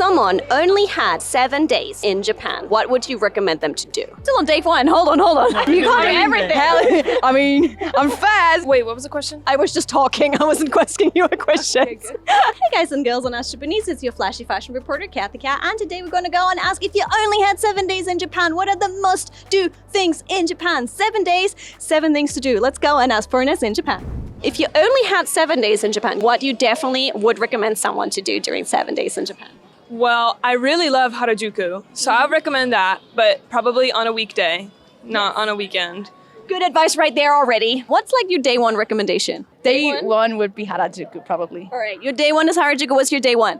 someone only had 7 days in Japan, what would you recommend them to do? Still on day one. Hold on. You got everything. I mean, I'm fast. Wait, what was the question? I was just talking. I wasn't asking you a question. Hey guys and girls on Ask Japanese, it's your flashy fashion reporter, Kathy Cat, and today we're going to go and ask if you only had 7 days in Japan, what are the must-do things in Japan? 7 days, 7 things to do. Let's go and ask foreigners in Japan. If you only had 7 days in Japan, what you definitely would recommend someone to do during 7 days in Japan? Well, I really love Harajuku, so I would recommend that, but probably on a weekday, not on a weekend. Good advice right there already. What's like your day one recommendation? Day one would be Harajuku, probably. All right, your day one is Harajuku. What's your day one?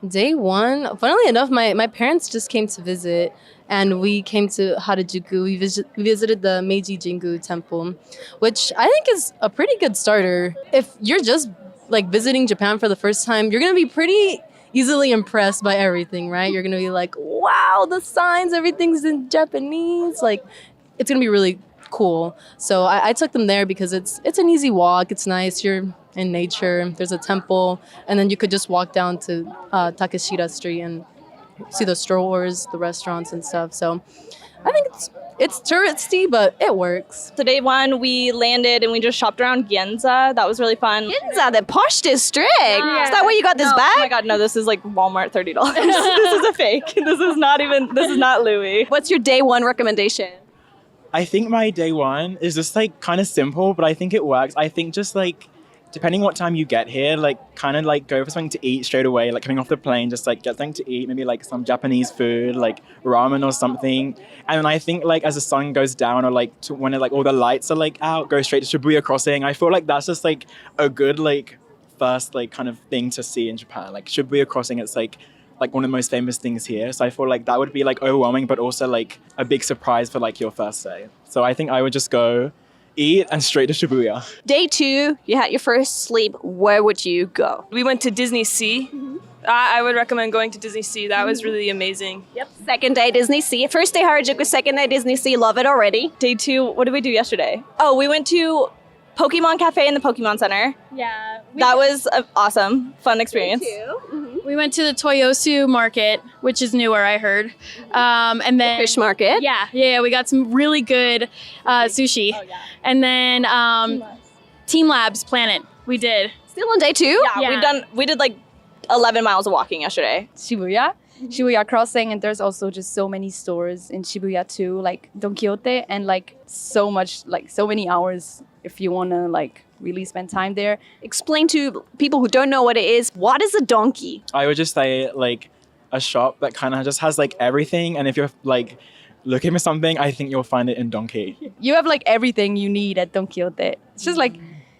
Day one, funnily enough, my parents just came to visit and we came to Harajuku. We visited the Meiji Jingu temple, which I think is a pretty good starter. If you're just like visiting Japan for the first time, you're going to be pretty easily impressed by everything, right? You're going to be like, wow, the signs, everything's in Japanese. Like, it's going to be really cool. So I took them there because it's an easy walk. It's nice. You're in nature. There's a temple. And then you could just walk down to Takeshita Street and see the stores, the restaurants and stuff. So I think it's touristy, but it works. So day one, we landed and we just shopped around Ginza. That was really fun. Ginza, the posh district. Yeah. Is that where you got this bag? Oh my God, no, this is like Walmart $30. This is a fake. This is not Louis. What's your day one recommendation? I think my day one is just like kind of simple, but I think it works. I think just like, depending what time you get here, like kind of like go for something to eat straight away, like coming off the plane, just like get something to eat, maybe like some Japanese food, like ramen or something. And then I think like as the sun goes down or like when it, like all the lights are like out, go straight to Shibuya crossing. I feel like that's just like a good like first like kind of thing to see in Japan. Like Shibuya crossing, it's like one of the most famous things here. So I feel like that would be like overwhelming, but also like a big surprise for like your first day. So I think I would just go eat and straight to Shibuya. Day two, you had your first sleep. Where would you go? We went to Disney Sea. I would recommend going to Disney Sea. That was really amazing. Yep. Second day, Disney Sea. First day, Harajuku. Second day, Disney Sea. Love it already. Day two, what did we do yesterday? Oh, we went to Pokemon Cafe in the Pokemon Center. Yeah. That was an awesome, fun experience. We went to the Toyosu market, which is newer, I heard. And then Fish market. Yeah, we got some really good sushi. Oh, yeah. And then Team Labs Planet, we did. Still on day two? Yeah, we did like 11 miles of walking yesterday. Shibuya crossing, and there's also just so many stores in Shibuya too, like Don Quixote, and like so many hours if you want to like really spend time there. Explain to people who don't know what it is, what is a donkey? I would just say like a shop that kind of just has like everything, and if you're like looking for something, I think you'll find it in Donkey. You have like everything you need at Don Quixote. It's just like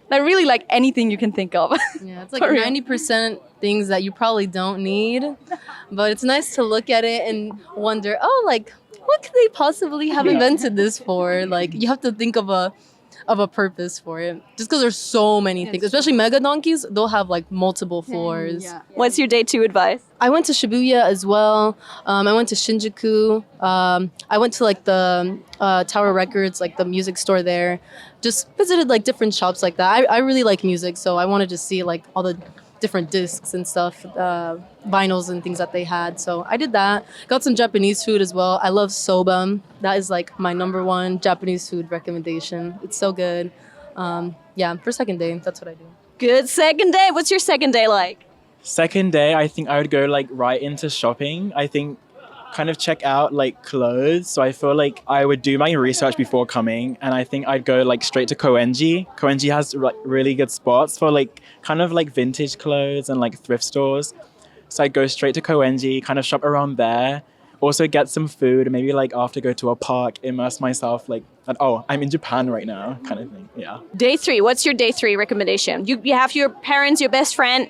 really like anything you can think of. Yeah, it's like 90% things that you probably don't need, but it's nice to look at it and wonder, oh, like what could they possibly have invented this for? Like you have to think of a purpose for it, just because there's so many things, especially mega donkeys. They'll have like multiple floors. What's your day two advice? I went to Shibuya as well. I went to Shinjuku. I went to like the Tower Records, like the music store there. Just visited like different shops like that. I really like music, so I wanted to see like all the different discs and stuff, vinyls and things that they had. So I did that. Got some Japanese food as well. I love soba. That is like my number one Japanese food recommendation. It's so good. For second day, that's what I do. Good second day. What's your second day like? Second day, I think I would go like right into shopping. I think kind of check out like clothes. So I feel like I would do my research before coming, and I think I'd go like straight to Koenji. Koenji has like really good spots for like kind of like vintage clothes and like thrift stores. So I'd go straight to Koenji, kind of shop around there. Also get some food, and maybe like after go to a park, immerse myself like, oh, I'm in Japan right now kind of thing. Yeah. Day three. What's your day three recommendation? You have your parents, your best friend.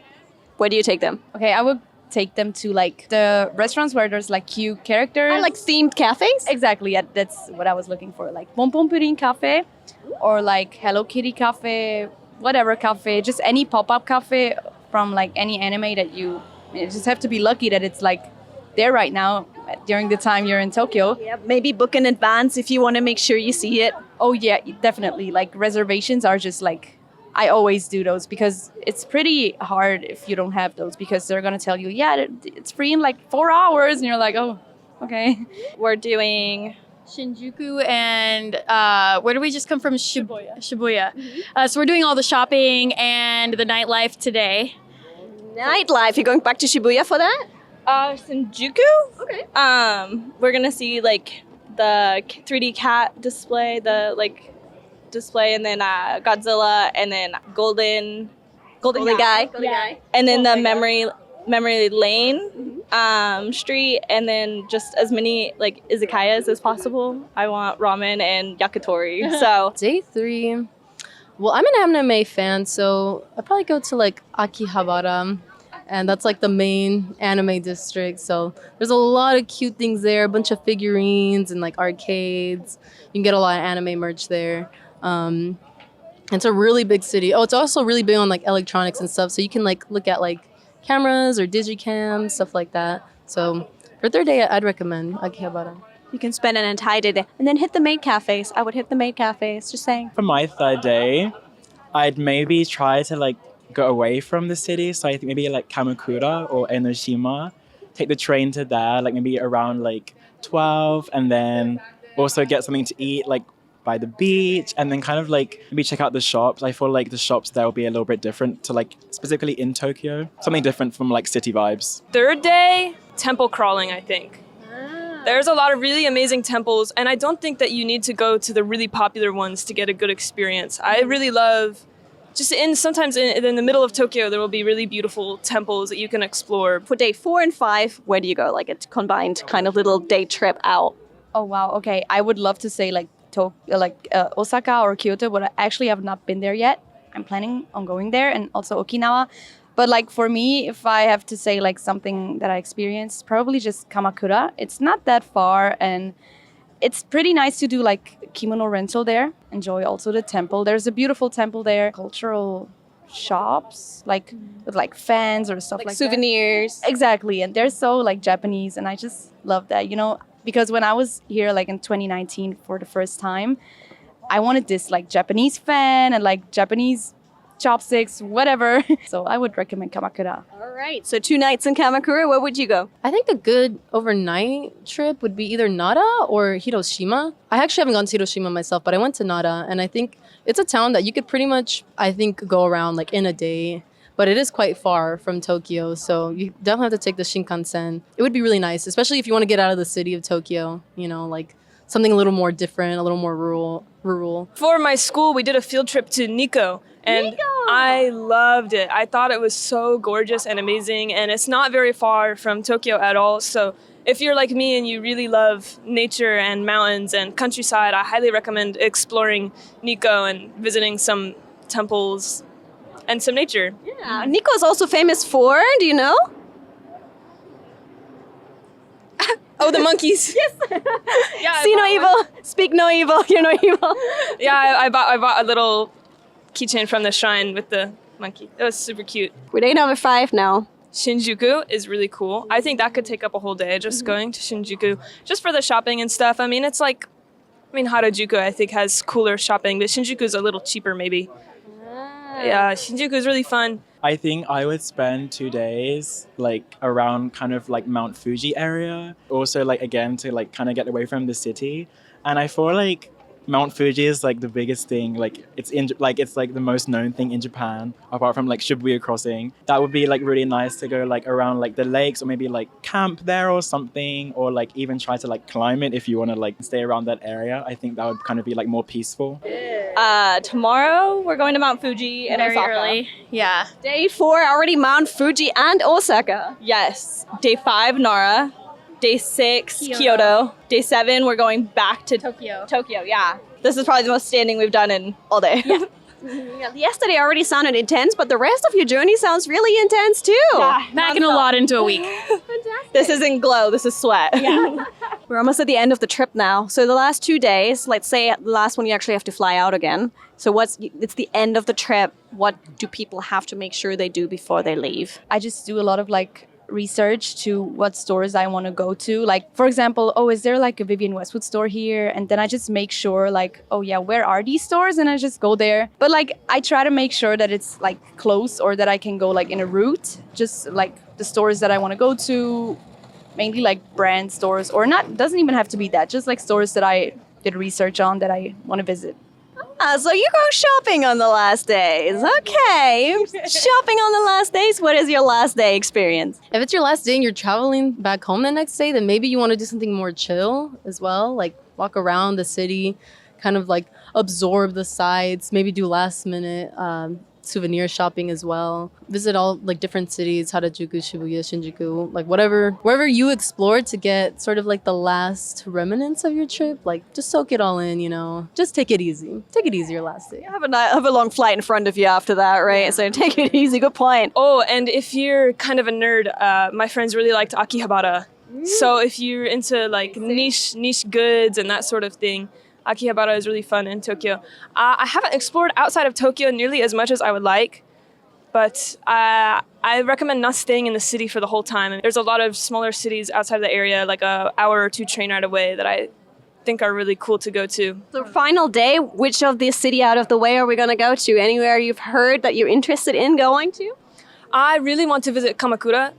Where do you take them? Okay, I would take them to like the restaurants where there's like cute characters. I like themed cafes. Exactly, yeah, that's what I was looking for. Like Pom Pom Pudding Cafe or like Hello Kitty Cafe, whatever cafe, just any pop-up cafe from like any anime that you just have to be lucky that it's like there right now during the time you're in Tokyo. Yeah, maybe book in advance if you want to make sure you see it. Oh yeah, definitely. Like reservations are just like I always do those because it's pretty hard if you don't have those because they're gonna tell you, yeah, it's free in like 4 hours, and you're like, oh, okay. We're doing Shinjuku and where did we just come from? Shibuya. So we're doing all the shopping and the nightlife today. Nightlife. You're going back to Shibuya for that? Shinjuku. Okay. We're gonna see like the 3D cat display, display, and then Godzilla, and then Golden Guy. and then the memory lane street, and then just as many like izakayas as possible. I want ramen and yakitori. So Day 3. Well, I'm an anime fan, so I'd probably go to like Akihabara. And that's like the main anime district. So there's a lot of cute things there, a bunch of figurines and like arcades. You can get a lot of anime merch there. It's a really big city. Oh, it's also really big on like electronics and stuff. So you can like look at like cameras or digicams, stuff like that. So for third day, I'd recommend Akihabara. You can spend an entire day there. And then hit the maid cafes. I would hit the maid cafes, just saying. For my third day, I'd maybe try to like go away from the city. So I think maybe like Kamakura or Enoshima. Take the train to there, like maybe around like 12, and then also get something to eat like by the beach, and then kind of like maybe check out the shops. I feel like the shops there will be a little bit different to like specifically in Tokyo. Something different from like city vibes. Third day, temple crawling, I think. There's a lot of really amazing temples, and I don't think that you need to go to the really popular ones to get a good experience. I really love just sometimes in the middle of Tokyo, there will be really beautiful temples that you can explore. For day 4 and 5, where do you go? Like a combined kind of little day trip out. Oh wow, okay. I would love to say like Osaka or Kyoto, but I actually have not been there yet. I'm planning on going there, and also Okinawa. But like for me, if I have to say like something that I experienced, probably just Kamakura. It's not that far, and it's pretty nice to do like kimono rental there. Enjoy also the temple. There's a beautiful temple there. Cultural shops like with like fans or stuff like souvenirs. That. Exactly, and they're so like Japanese, and I just love that. You know, because when I was here like in 2019 for the first time, I wanted this like Japanese fan and like Japanese chopsticks, whatever. So I would recommend Kamakura. All right. So 2 nights in Kamakura. Where would you go? I think a good overnight trip would be either Nara or Hiroshima. I actually haven't gone to Hiroshima myself, but I went to Nara, and I think it's a town that you could pretty much, I think, go around like in a day. But it is quite far from Tokyo, so you definitely have to take the Shinkansen. It would be really nice, especially if you want to get out of the city of Tokyo, you know, like something a little more different, a little more rural. For my school, we did a field trip to Nikko, and I loved it. I thought it was so gorgeous and amazing, and it's not very far from Tokyo at all. So if you're like me and you really love nature and mountains and countryside, I highly recommend exploring Nikko and visiting some temples and some nature. Yeah. Nikko is also famous for, do you know? Oh, the monkeys. Yes. Yeah. See no evil, speak no evil, hear no evil. Yeah, I bought a little keychain from the shrine with the monkey. It was super cute. We're day number 5 now. Shinjuku is really cool. I think that could take up a whole day, just going to Shinjuku, just for the shopping and stuff. I mean, it's like, Harajuku, I think, has cooler shopping, but Shinjuku is a little cheaper, maybe. Yeah, Shinjuku is really fun. I think I would spend 2 days like around kind of like Mount Fuji area. Also like again to like kind of get away from the city. And I feel like Mount Fuji is like the biggest thing. Like it's like the most known thing in Japan apart from like Shibuya crossing. That would be like really nice to go like around like the lakes or maybe like camp there or something, or like even try to like climb it if you want to like stay around that area. I think that would kind of be like more peaceful. Tomorrow we're going to Mount Fuji and Very Osaka. early. Yeah. Day 4, already Mount Fuji and Osaka. Yes. Day 5, Nara. Day 6, Kyoto. Day 7, we're going back to Tokyo, yeah. This is probably the most standing we've done in all day. Yeah. Yeah, yesterday already sounded intense, but the rest of your journey sounds really intense too. Packing a lot into a week. This isn't glow, this is sweat. Yeah. We're almost at the end of the trip now. So the last 2 days, let's say the last one you actually have to fly out again. So it's the end of the trip. What do people have to make sure they do before they leave? I just do a lot of like research to what stores I want to go to. Like, for example, oh, is there like a Vivienne Westwood store here? And then I just make sure like, oh yeah, where are these stores? And I just go there. But like, I try to make sure that it's like close or that I can go like in a route, just like the stores that I want to go to, mainly like brand stores, or not, doesn't even have to be that, just like stores that I did research on that I want to visit. So you go shopping on the last days. Okay. Shopping on the last days. What is your last day experience? If it's your last day and you're traveling back home the next day, then maybe you want to do something more chill as well, like walk around the city, kind of like absorb the sights, maybe do last minute souvenir shopping as well. Visit all like different cities, Harajuku, Shibuya, Shinjuku, like wherever you explore to get sort of like the last remnants of your trip. Like just soak it all in, you know. Just take it easy. Take it easy your last day. You have a long flight in front of you after that, right? Yeah. So take it easy. Good point. Oh, and if you're kind of a nerd, my friends really liked Akihabara. So if you're into like niche goods and that sort of thing, Akihabara is really fun in Tokyo. I haven't explored outside of Tokyo nearly as much as I would like, but I recommend not staying in the city for the whole time. There's a lot of smaller cities outside of the area, like an hour or two train ride away, that I think are really cool to go to. So final day, which of the city out of the way are we going to go to? Anywhere you've heard that you're interested in going to? I really want to visit Kamakura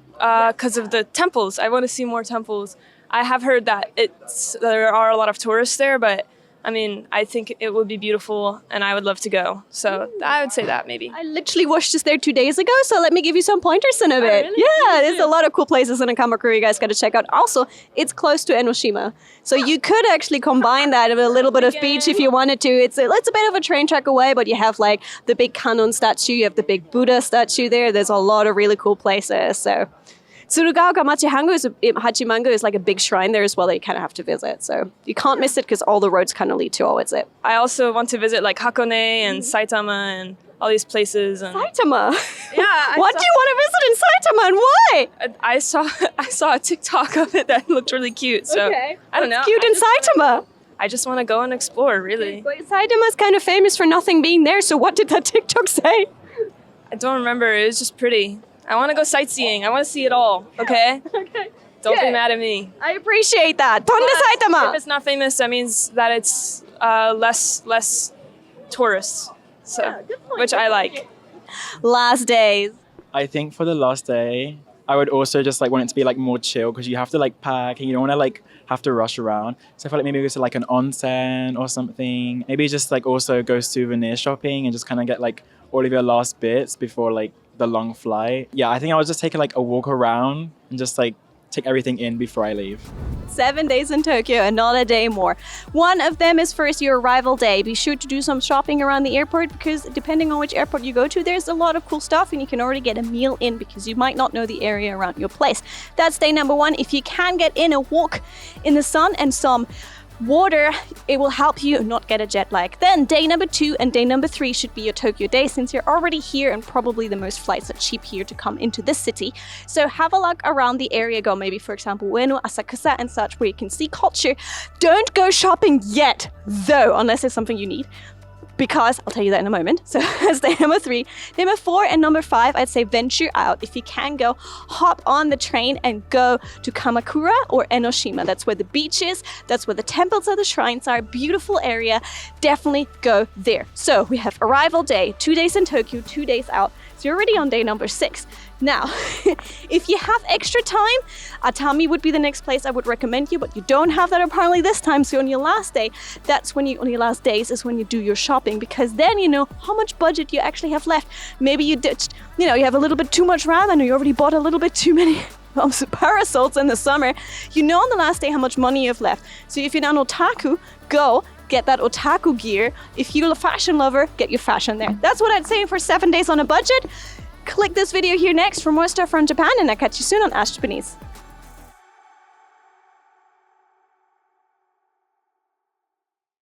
because of the temples. I want to see more temples. I have heard that there are a lot of tourists there, but I mean, I think it would be beautiful and I would love to go. So I would say that maybe. I literally watched this there 2 days ago, so let me give you some pointers in a bit. Really? Yeah, there's a lot of cool places in Kamakura you guys got to check out. Also, it's close to Enoshima. So you could actually combine that with a little bit of beach if you wanted to. It's a bit of a train trek away, but you have like the big Kannon statue, you have the big Buddha statue there. There's a lot of really cool places. So Tsurugaoka Hachimangu is like a big shrine there as well that you kind of have to visit. So you can't miss it because all the roads kind of lead towards it. I also want to visit like Hakone and Saitama and all these places. And Saitama? Yeah. What do you want to visit in Saitama and why? I saw a TikTok of it that looked really cute. So Okay. I don't know. What's cute in Saitama? I just want to go and explore, really. But Saitama's kind of famous for nothing being there, so what did that TikTok say? I don't remember. It was just pretty. I want to go sightseeing. I want to see it all, okay? Okay. Don't be Good. mad at me. I appreciate that. Tonde If Saitama! it's not famous, that means that it's less tourists, so good point, which good I point. like. Last days. I think for the last day, I would also just like want it to be like more chill because you have to like pack and you don't want to like have to rush around. So I feel like maybe go to like an onsen or something. Maybe just like also go souvenir shopping and just kind of get like all of your last bits before like the long flight. Yeah, I think I was just taking like a walk around and just like take everything in before I leave. 7 days in Tokyo and not a day more. One of them is first your arrival day. Be sure to do some shopping around the airport because depending on which airport you go to, there's a lot of cool stuff and you can already get a meal in because you might not know the area around your place. That's day number one. If you can get in a walk in the sun and some water, it will help you not get a jet lag. Then day number 2 and day number 3 should be your Tokyo day since you're already here and probably the most flights are cheap here to come into this city. So have a look around the area, go maybe for example Ueno, Asakusa and such where you can see culture. Don't go shopping yet though, unless it's something you need. Because I'll tell you that in a moment. So that's day number 3. Number 4 and number 5, I'd say venture out. If you can go, hop on the train and go to Kamakura or Enoshima. That's where the beach is. That's where the temples or the shrines are. Beautiful area. Definitely go there. So we have arrival day, 2 days in Tokyo, 2 days out. So you're already on day number 6. Now, if you have extra time, Atami would be the next place I would recommend you, but you don't have that apparently this time. So on your last day, that's when on your last days is when you do your shopping because then you know how much budget you actually have left. Maybe you ditched, you have a little bit too much ramen or you already bought a little bit too many parasols in the summer. You know on the last day how much money you have left. So if you're an otaku, go get that otaku gear. If you're a fashion lover, get your fashion there. That's what I'd say for 7 days on a budget. Click this video here next for more stuff from Japan and I'll catch you soon on Ask Japanese.